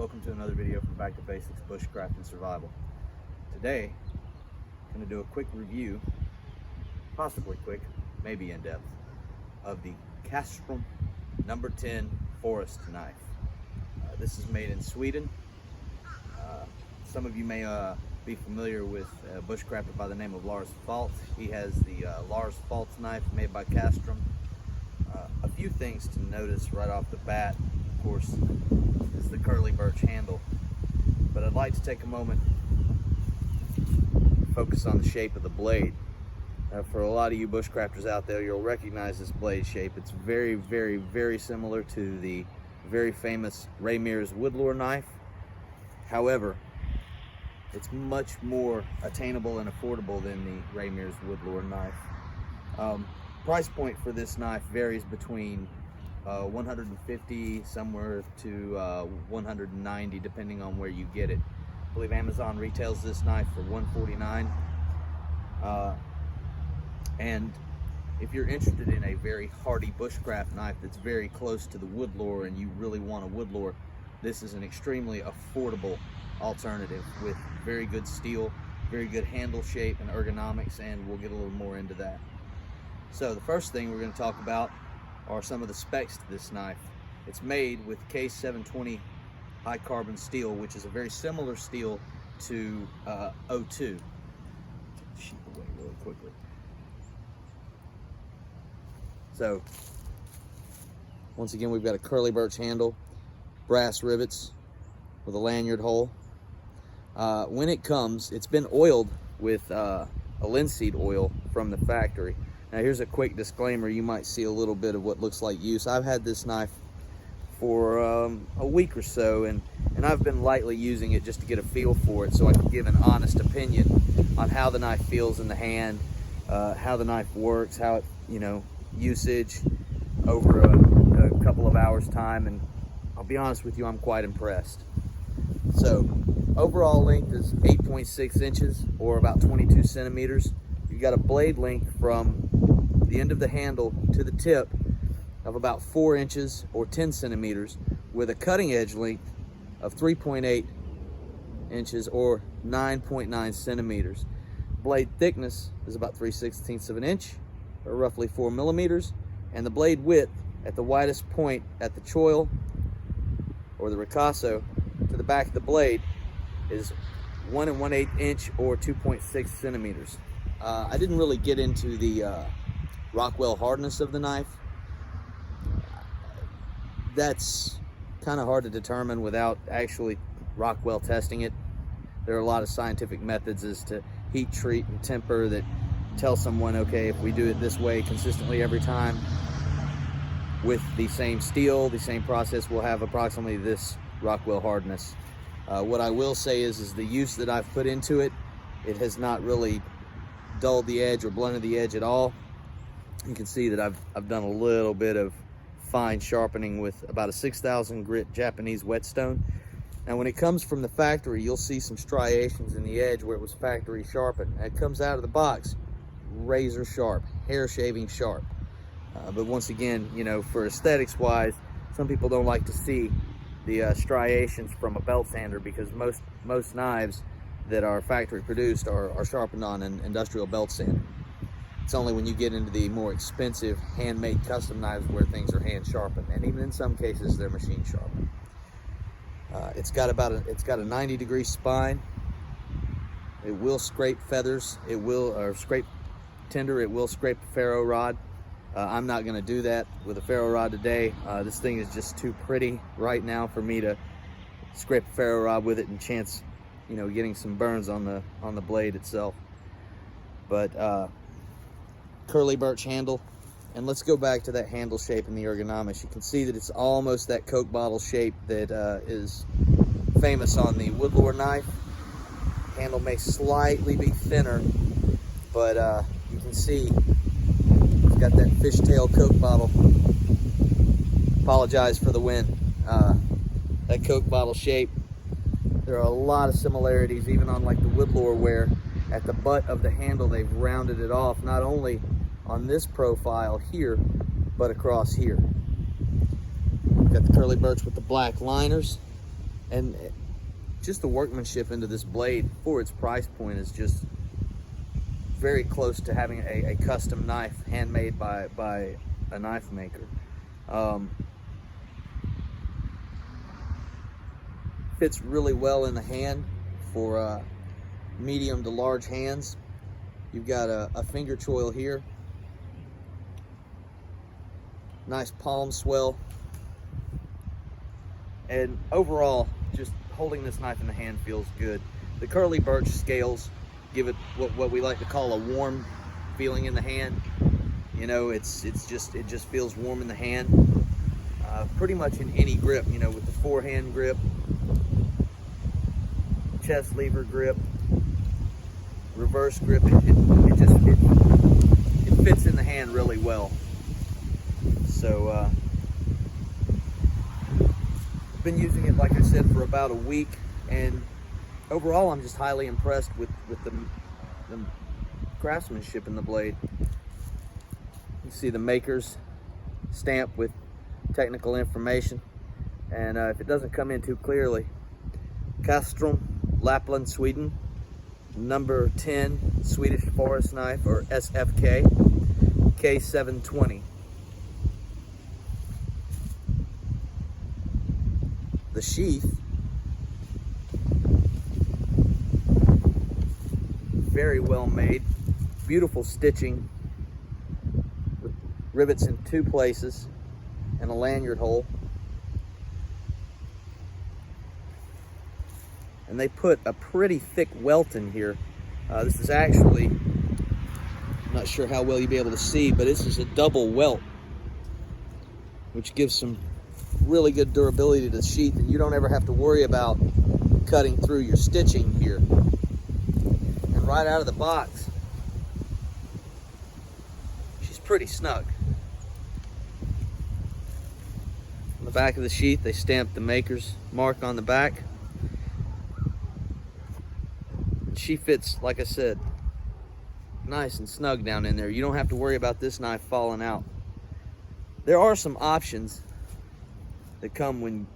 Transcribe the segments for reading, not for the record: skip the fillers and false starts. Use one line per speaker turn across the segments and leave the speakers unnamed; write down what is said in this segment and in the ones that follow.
Welcome to another video from Back to Basics Bushcraft and Survival. Today, I'm going to do a quick review, possibly quick, maybe in depth, of the Casström No. 10 Forest Knife. This is made in Sweden. Some of you may be familiar with a bushcrafter by the name of Lars Falt. He has the Lars Falt knife made by Casström. A few things to notice right off the bat, of course, is the curly birch handle. But I'd like to take a moment to focus on the shape of the blade. For a lot of you bushcrafters out there, you'll recognize this blade shape. It's very, very, very similar to the very famous Raymir's Woodlore knife. However, it's much more attainable and affordable than the Raymir's Woodlore knife. Price point for this knife varies between $150 somewhere to $190 depending on where you get it. I believe Amazon retails this knife for $149. And if you're interested in a very hardy bushcraft knife that's very close to the Woodlore and you really want a Woodlore, this is an extremely affordable alternative with very good steel, very good handle shape and ergonomics, and we'll get a little more into that. So the first thing we're going to talk about are some of the specs to this knife. It's made with case 720 high carbon steel, which is a very similar steel to O2. Take the sheet away really quickly. So once again, we've got a curly birch handle, brass rivets with a lanyard hole. When it comes, it's been oiled with a linseed oil from the factory. Now here's a quick disclaimer, you might see a little bit of what looks like use. I've had this knife for a week or so, and I've been lightly using it just to get a feel for it so I can give an honest opinion on how the knife feels in the hand, how the knife works, how it, usage over a couple of hours time, and I'll be honest with you, I'm quite impressed. So overall length is 8.6 inches or about 22 centimeters. You've got a blade length from the end of the handle to the tip of about 4 inches or 10 centimeters with a cutting edge length of 3.8 inches or 9.9 centimeters. Blade thickness is about 3/16 of an inch or roughly 4 millimeters, and the blade width at the widest point at the choil or the ricasso to the back of the blade is 1 1/8 inch or 2.6 centimeters. I didn't really get into the Rockwell hardness of the knife. That's kind of hard to determine without actually Rockwell testing it. There are a lot of scientific methods as to heat treat and temper that tell someone, okay, if we do it this way consistently every time with the same steel, the same process, we'll have approximately this Rockwell hardness. What I will say is the use that I've put into it, it has not really dulled the edge or blunted the edge at all. You can see that I've done a little bit of fine sharpening with about a 6,000 grit Japanese whetstone. Now when it comes from the factory, you'll see some striations in the edge where it was factory sharpened. It comes out of the box razor sharp, hair shaving sharp. But once again, for aesthetics wise, some people don't like to see the striations from a belt sander because most knives that are factory produced are sharpened on an industrial belt sander. It's only when you get into the more expensive handmade custom knives where things are hand sharpened, and even in some cases they're machine sharpened. It's got a 90-degree spine. It will scrape feathers. It will scrape tinder. It will scrape a ferro rod. I'm not going to do that with a ferro rod today. This thing is just too pretty right now for me to scrape a ferro rod with it and chance getting some burns on the blade itself. But curly birch handle, and let's go back to that handle shape and the ergonomics. You can see that it's almost that Coke bottle shape that is famous on the Woodlore knife. Handle may slightly be thinner, but you can see it's got that fishtail Coke bottle. Apologize for the wind. That Coke bottle shape. There are a lot of similarities, even on like the Woodlore, where at the butt of the handle they've rounded it off, not only on this profile here, but across here. We've got the curly birch with the black liners. And just the workmanship into this blade for its price point is just very close to having a custom knife handmade by a knife maker. Fits really well in the hand for medium to large hands. You've got a finger choil here, nice palm swell, and overall just holding this knife in the hand feels good. The curly birch scales give it what we like to call a warm feeling in the hand. You know, it just feels warm in the hand. Pretty much in any grip, you know, with the forehand grip, chest lever grip, reverse grip, it fits in the hand really well. So been using it, like I said, for about a week, and overall I'm just highly impressed with the craftsmanship in the blade. You see the maker's stamp with technical information, and if it doesn't come in too clearly, Casström, Lapland, Sweden, number 10 Swedish Forest Knife, or SFK, K720. The sheath, very well made, beautiful stitching with rivets in 2 places and a lanyard hole. And they put a pretty thick welt in here. This is actually, I'm not sure how well you'll be able to see, but this is a double welt, which gives some really good durability to the sheath, and you don't ever have to worry about cutting through your stitching here. And right out of the box, she's pretty snug. On the back of the sheath, they stamped the maker's mark on the back. She fits, like I said, nice and snug down in there. You don't have to worry about this knife falling out. There are some options that come when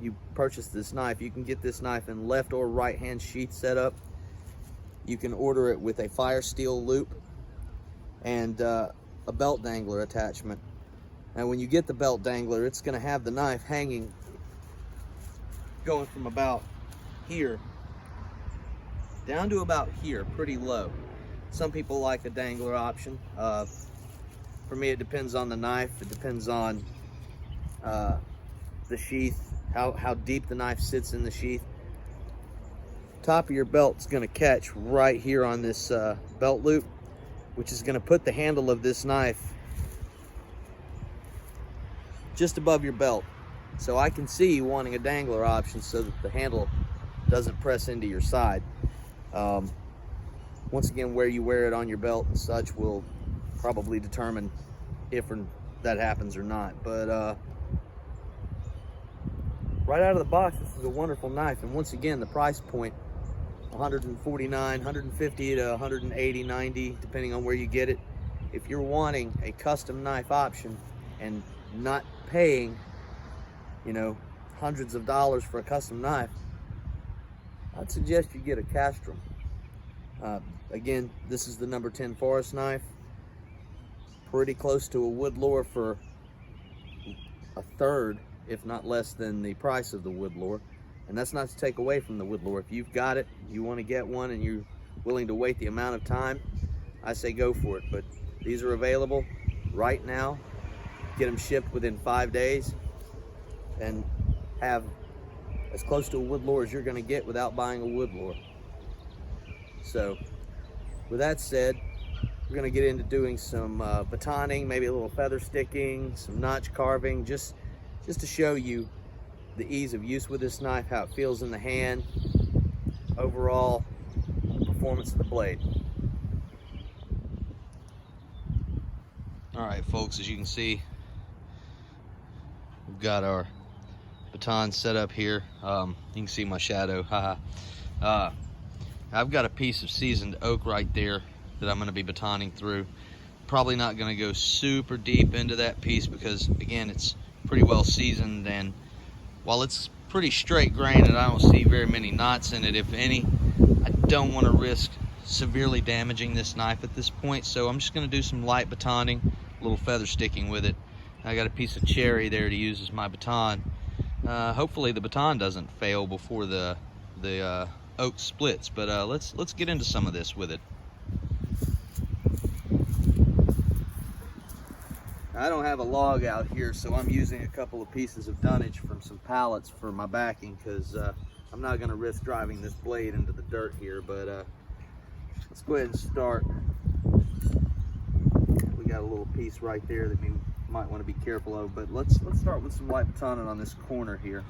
you purchase this knife. You can get this knife in left or right hand sheath setup. You can order it with a fire steel loop and a belt dangler attachment. And when you get the belt dangler, it's going to have the knife hanging, going from about here down to about here, pretty low. Some people like a dangler option. For me, it depends on the knife. It depends on the sheath, how deep the knife sits in the sheath. Top of your belt's gonna catch right here on this belt loop, which is gonna put the handle of this knife just above your belt. So I can see you wanting a dangler option so that the handle doesn't press into your side. Once again, where you wear it on your belt and such will probably determine if that happens or not. But right out of the box, this is a wonderful knife. And once again, the price point, $149, $150 to $180, $90, depending on where you get it. If you're wanting a custom knife option and not paying, you know, hundreds of dollars for a custom knife, I'd suggest you get a Casström. Again, this is the number 10 forest knife. Pretty close to a Woodlore for a third, if not less than the price of the Woodlore. And that's not to take away from the Woodlore. If you've got it, you want to get one, and you're willing to wait the amount of time, I say go for it. But these are available right now. Get them shipped within 5 days and have as close to a Woodlore as you're going to get without buying a Woodlore. So with that said, we're going to get into doing some batoning, maybe a little feather sticking, some notch carving, just to show you the ease of use with this knife, how it feels in the hand, overall performance of the blade. All right, folks, as you can see, we've got our baton set up here. You can see my shadow. I've got a piece of seasoned oak right there that I'm going to be batoning through. Probably not going to go super deep into that piece because, again, it's pretty well seasoned, and while it's pretty straight grain and I don't see very many knots in it, if any. I don't want to risk severely damaging this knife at this point, so I'm just going to do some light batoning, a little feather sticking with it. I got a piece of cherry there to use as my baton. Hopefully the baton doesn't fail before the oak splits, but let's get into some of this with it. I don't have a log out here, so I'm using a couple of pieces of dunnage from some pallets for my backing, because I'm not going to risk driving this blade into the dirt here. But let's go ahead and start. We got a little piece right there that we might want to be careful of, but let's start with some light batoning on this corner here.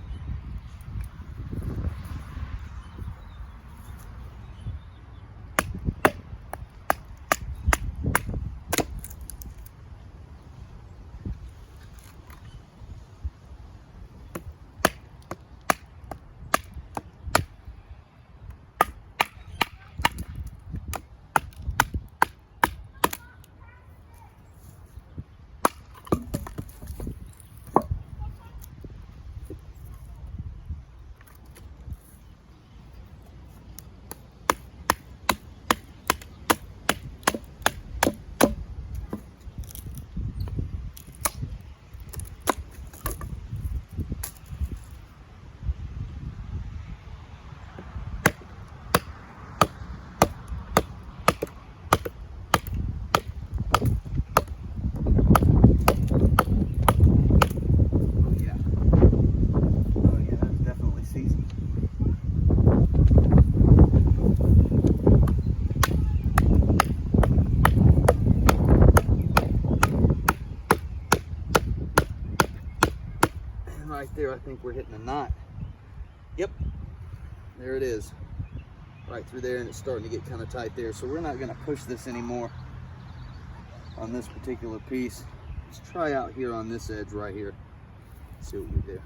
Right there, I think we're hitting a knot. Yep, there it is, right through there, and it's starting to get kind of tight there. So we're not going to push this anymore on this particular piece. Let's try out here on this edge right here. See what we do.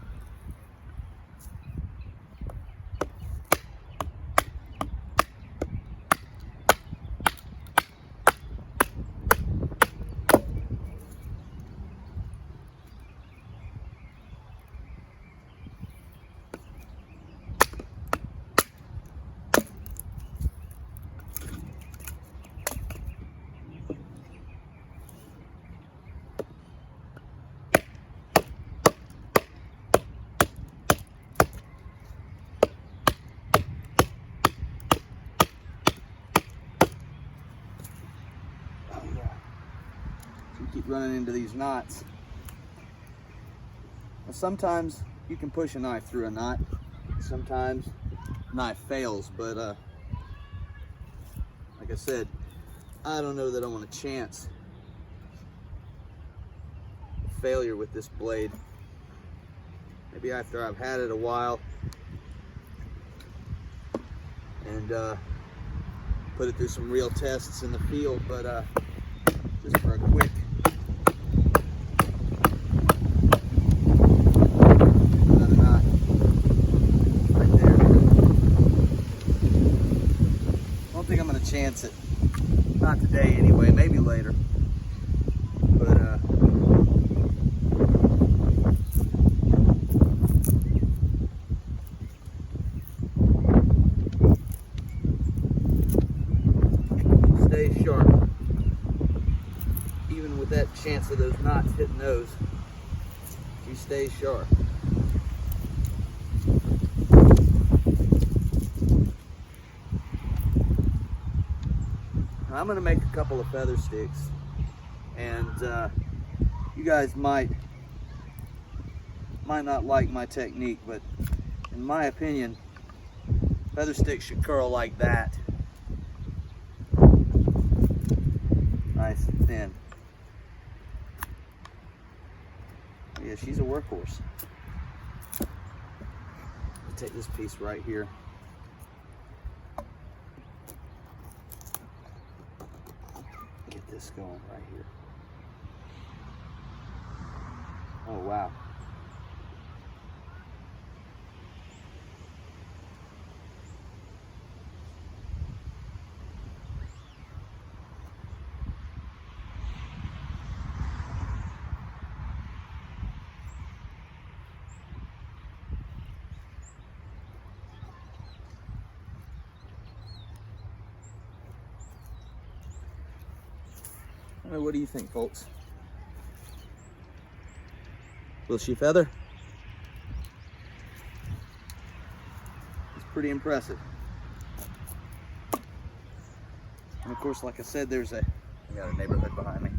Keep running into these knots. Now, sometimes you can push a knife through a knot. Sometimes knife fails, but like I said, I don't know that I want a chance of failure with this blade. Maybe after I've had it a while and put it through some real tests in the field, but just for a quick chance it. Not today anyway, maybe later. But stay sharp. Even with that chance of those knots hitting those, you stay sharp. I'm going to make a couple of feather sticks, and you guys might not like my technique, but in my opinion, feather sticks should curl like that, nice and thin. Yeah, she's a workhorse. I'll take this piece right here. This going right here. Oh wow. What do you think, folks? Will she feather? It's pretty impressive. And of course, like I said, I got a neighborhood behind me.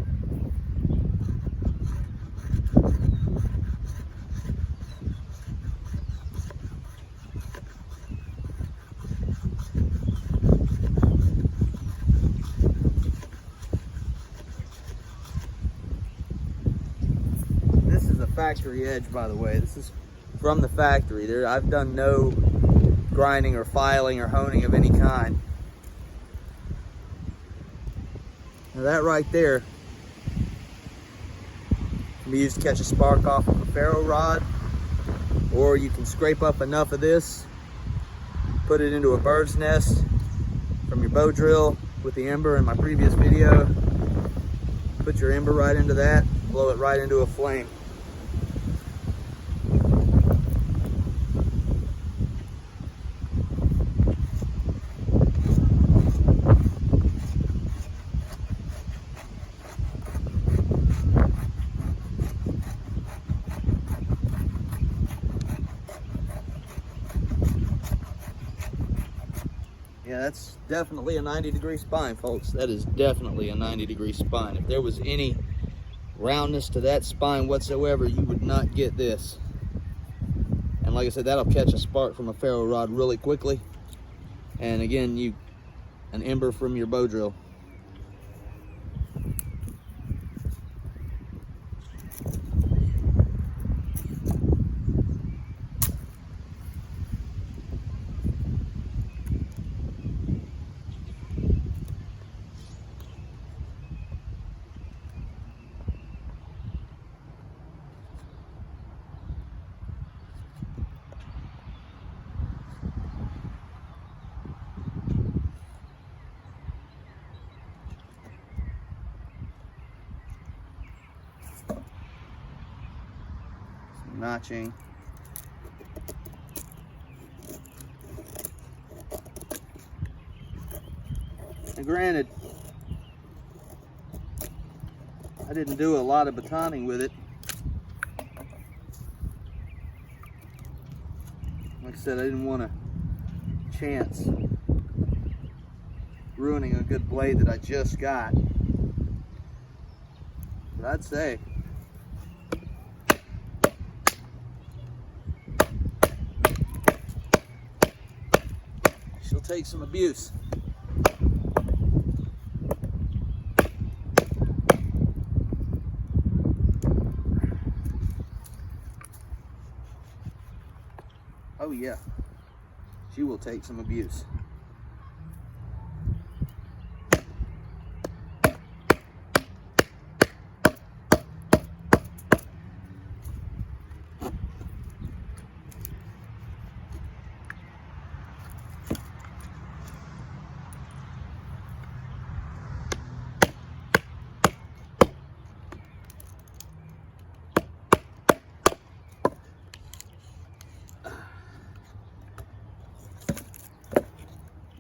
This is a factory edge, by the way. This is from the factory. I've done no grinding or filing or honing of any kind. Now that right there can be used to catch a spark off of a ferro rod, or you can scrape up enough of this, put it into a bird's nest from your bow drill with the ember in my previous video. Put your ember right into that, blow it right into a flame. Yeah, that's definitely a 90-degree spine, folks. That is definitely a 90-degree spine. If there was any roundness to that spine whatsoever, you would not get this. And like I said, that'll catch a spark from a ferro rod really quickly. And again, an ember from your bow drill. Notching. And granted, I didn't do a lot of batoning with it. Like I said, I didn't want to chance ruining a good blade that I just got. But I'd say she'll take some abuse. Oh yeah, she will take some abuse.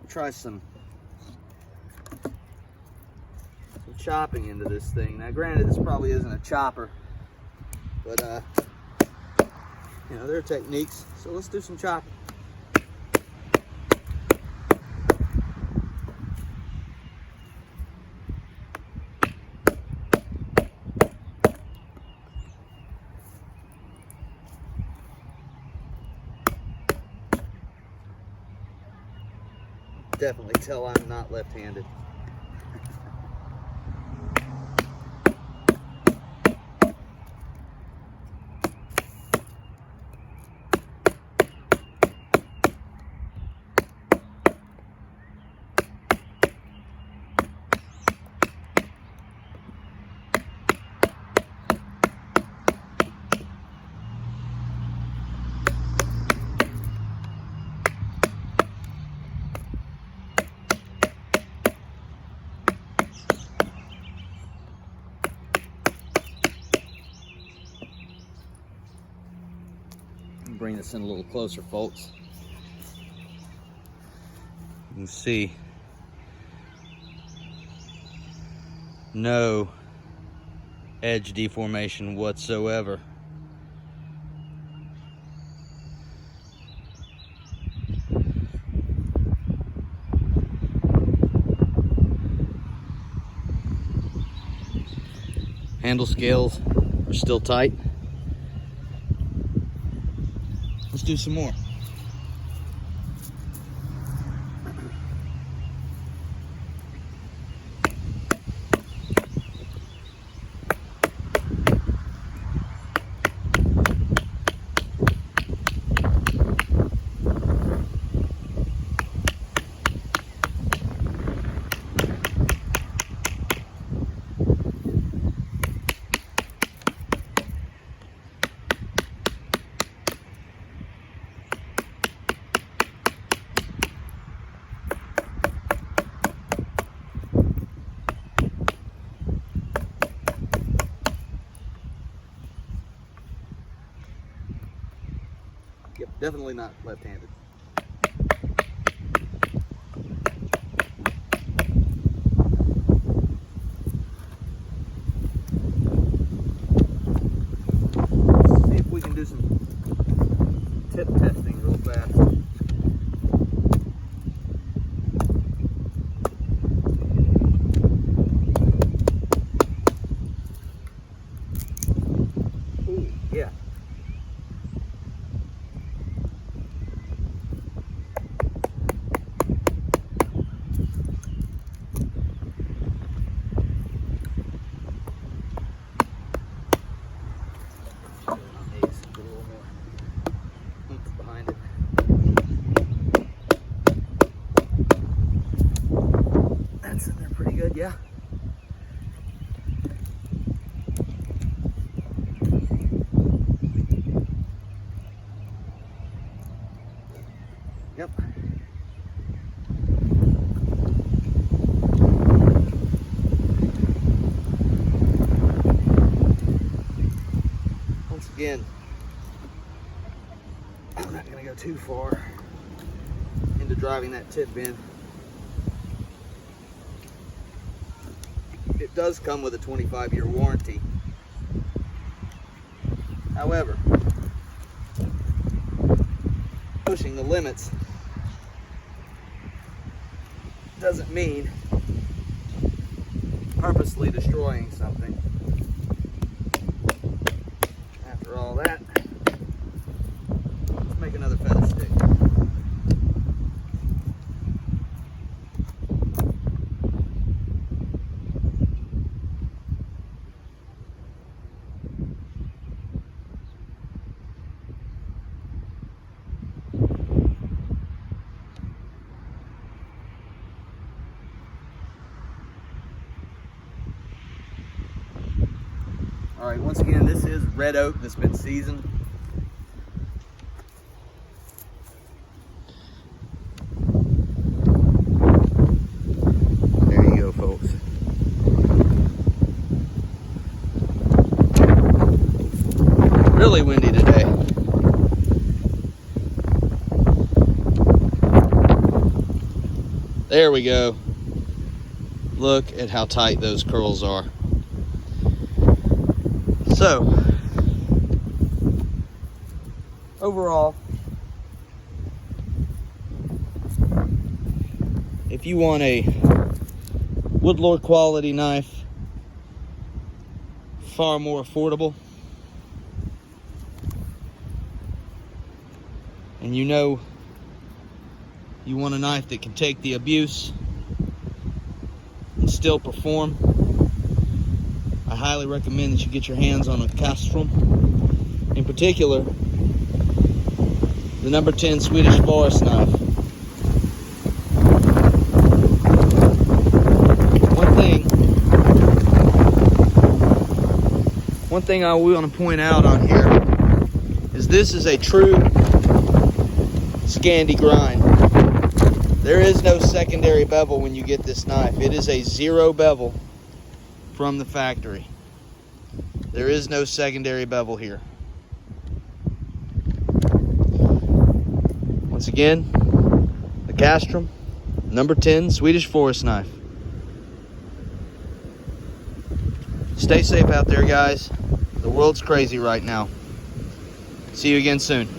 Try some chopping into this thing. Now granted, this probably isn't a chopper, but you know, there are techniques, so let's do some chopping. Definitely tell I'm not left-handed. Bring this in a little closer, folks. You can see no edge deformation whatsoever. Handle scales are still tight. Let's do some more. Yep, definitely not left-handed. Let's see if we can do some tip testing real fast. Ooh, yeah. That's in there pretty good, yeah. Yep. Once again, I'm not going to go too far into driving that tip in. It does come with a 25-year warranty. However, pushing the limits doesn't mean purposely destroying something. After all that, let's make another feather stick. All right, once again, this is red oak that's been seasoned. There you go, folks. Really windy today. There we go. Look at how tight those curls are. So, overall, if you want a Woodlore quality knife, far more affordable, and you know you want a knife that can take the abuse and still perform, I highly recommend that you get your hands on a Casström, in particular the number 10 Swedish Forest Knife. One thing I want to point out on here is this is a true Scandi grind. There is no secondary bevel when you get this knife. It is a zero bevel from the factory. There is no secondary bevel here. Once again, the Casström number 10 Swedish Forest Knife. Stay safe out there, guys. The world's crazy right now. See you again soon.